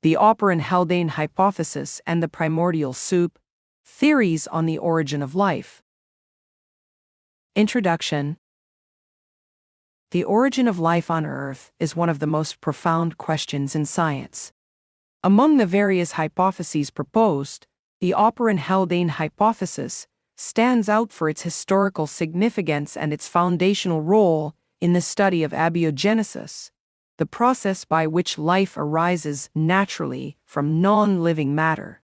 the Oparin-Haldane hypothesis and the primordial soup, theories on the origin of life. Introduction. The origin of life on Earth is one of the most profound questions in science. Among the various hypotheses proposed, the Oparin-Haldane hypothesis stands out for its historical significance and its foundational role in the study of abiogenesis, the process by which life arises naturally from non-living matter.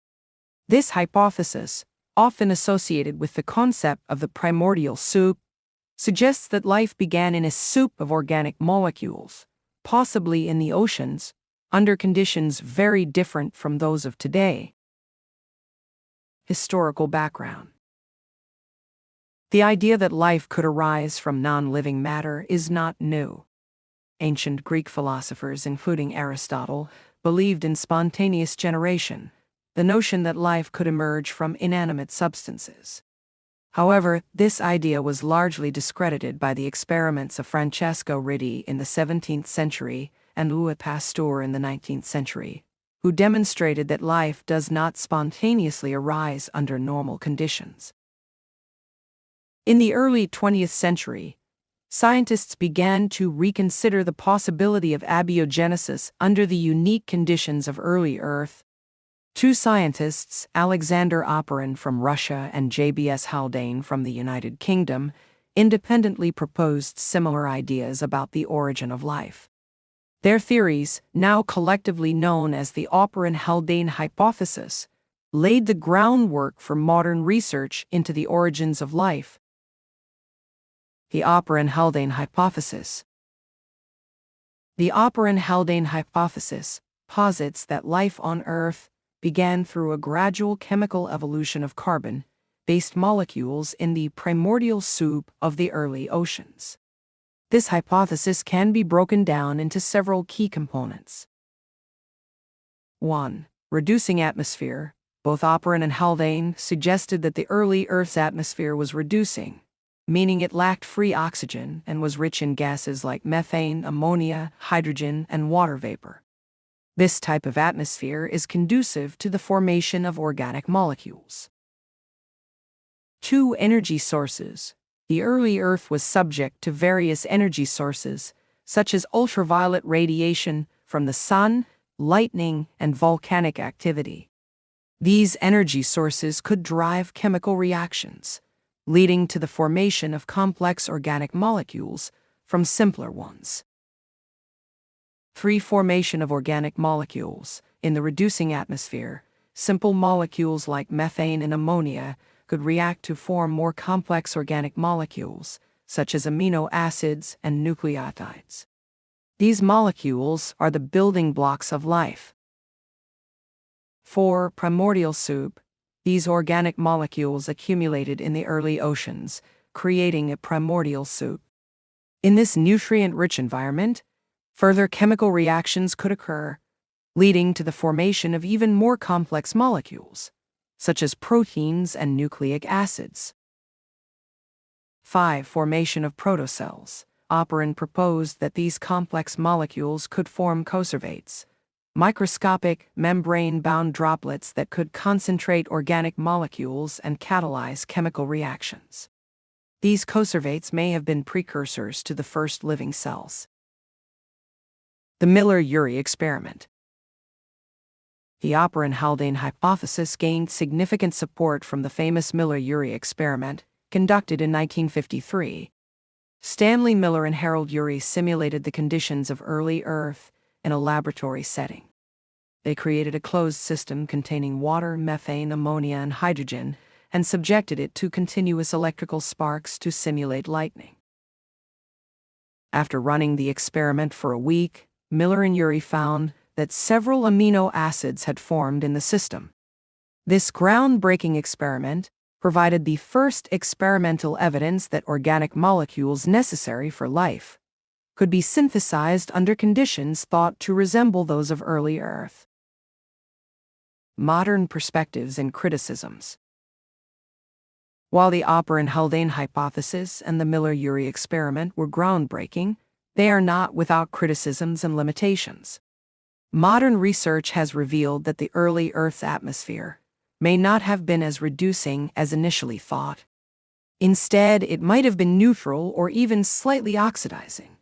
This hypothesis, often associated with the concept of the primordial soup, suggests that life began in a soup of organic molecules, possibly in the oceans, under conditions very different from those of today. Historical background. The idea that life could arise from non-living matter is not new. Ancient Greek philosophers, including Aristotle, believed in spontaneous generation, the notion that life could emerge from inanimate substances. However, this idea was largely discredited by the experiments of Francesco Redi in the 17th century and Louis Pasteur in the 19th century, who demonstrated that life does not spontaneously arise under normal conditions. In the early 20th century, scientists began to reconsider the possibility of abiogenesis under the unique conditions of early Earth. Two scientists, Alexander Oparin from Russia and J.B.S. Haldane from the United Kingdom, independently proposed similar ideas about the origin of life. Their theories, now collectively known as the Oparin-Haldane hypothesis, laid the groundwork for modern research into the origins of life. The Oparin-Haldane hypothesis. The Oparin-Haldane hypothesis posits that life on Earth began through a gradual chemical evolution of carbon-based molecules in the primordial soup of the early oceans. This hypothesis can be broken down into several key components. 1. Reducing atmosphere. Both Oparin and Haldane suggested that the early Earth's atmosphere was reducing, meaning it lacked free oxygen and was rich in gases like methane, ammonia, hydrogen, and water vapor. This type of atmosphere is conducive to the formation of organic molecules. 2. Energy sources. The early Earth was subject to various energy sources, such as ultraviolet radiation from the sun, lightning, and volcanic activity. These energy sources could drive chemical reactions, leading to the formation of complex organic molecules from simpler ones. 3. Formation of organic molecules. In the reducing atmosphere, simple molecules like methane and ammonia could react to form more complex organic molecules, such as amino acids and nucleotides. These molecules are the building blocks of life. 4. Primordial soup. These organic molecules accumulated in the early oceans, creating a primordial soup. In this nutrient-rich environment, further chemical reactions could occur, leading to the formation of even more complex molecules, such as proteins and nucleic acids. 5. Formation of protocells. Oparin proposed that these complex molecules could form coservates, microscopic, membrane-bound droplets that could concentrate organic molecules and catalyze chemical reactions. These coservates may have been precursors to the first living cells. The Miller-Urey experiment. The Oparin-Haldane hypothesis gained significant support from the famous Miller-Urey experiment, conducted in 1953. Stanley Miller and Harold Urey simulated the conditions of early Earth in a laboratory setting. They created a closed system containing water, methane, ammonia, and hydrogen, and subjected it to continuous electrical sparks to simulate lightning. After running the experiment for a week, Miller and Urey found that several amino acids had formed in the system. This groundbreaking experiment provided the first experimental evidence that organic molecules necessary for life could be synthesized under conditions thought to resemble those of early Earth. Modern perspectives and criticisms. While the Oparin-Haldane hypothesis and the Miller-Urey experiment were groundbreaking, they are not without criticisms and limitations. Modern research has revealed that the early Earth's atmosphere may not have been as reducing as initially thought. Instead, it might have been neutral or even slightly oxidizing,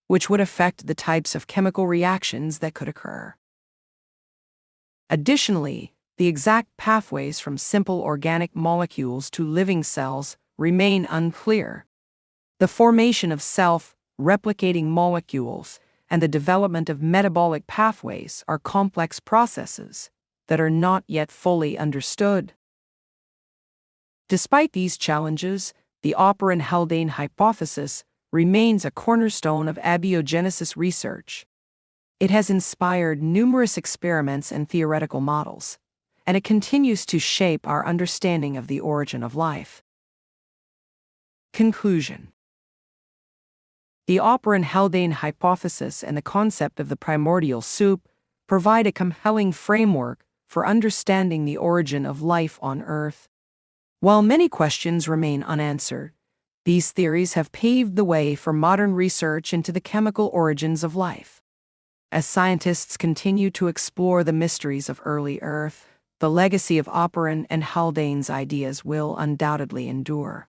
which would affect the types of chemical reactions that could occur. Additionally, the exact pathways from simple organic molecules to living cells remain unclear. The formation of self-replicating molecules and the development of metabolic pathways are complex processes that are not yet fully understood. Despite these challenges, the Oparin-Haldane hypothesis remains a cornerstone of abiogenesis research. It has inspired numerous experiments and theoretical models, and it continues to shape our understanding of the origin of life. Conclusion. The Oparin-Haldane hypothesis and the concept of the primordial soup provide a compelling framework for understanding the origin of life on Earth. While many questions remain unanswered, these theories have paved the way for modern research into the chemical origins of life. As scientists continue to explore the mysteries of early Earth, the legacy of Oparin and Haldane's ideas will undoubtedly endure.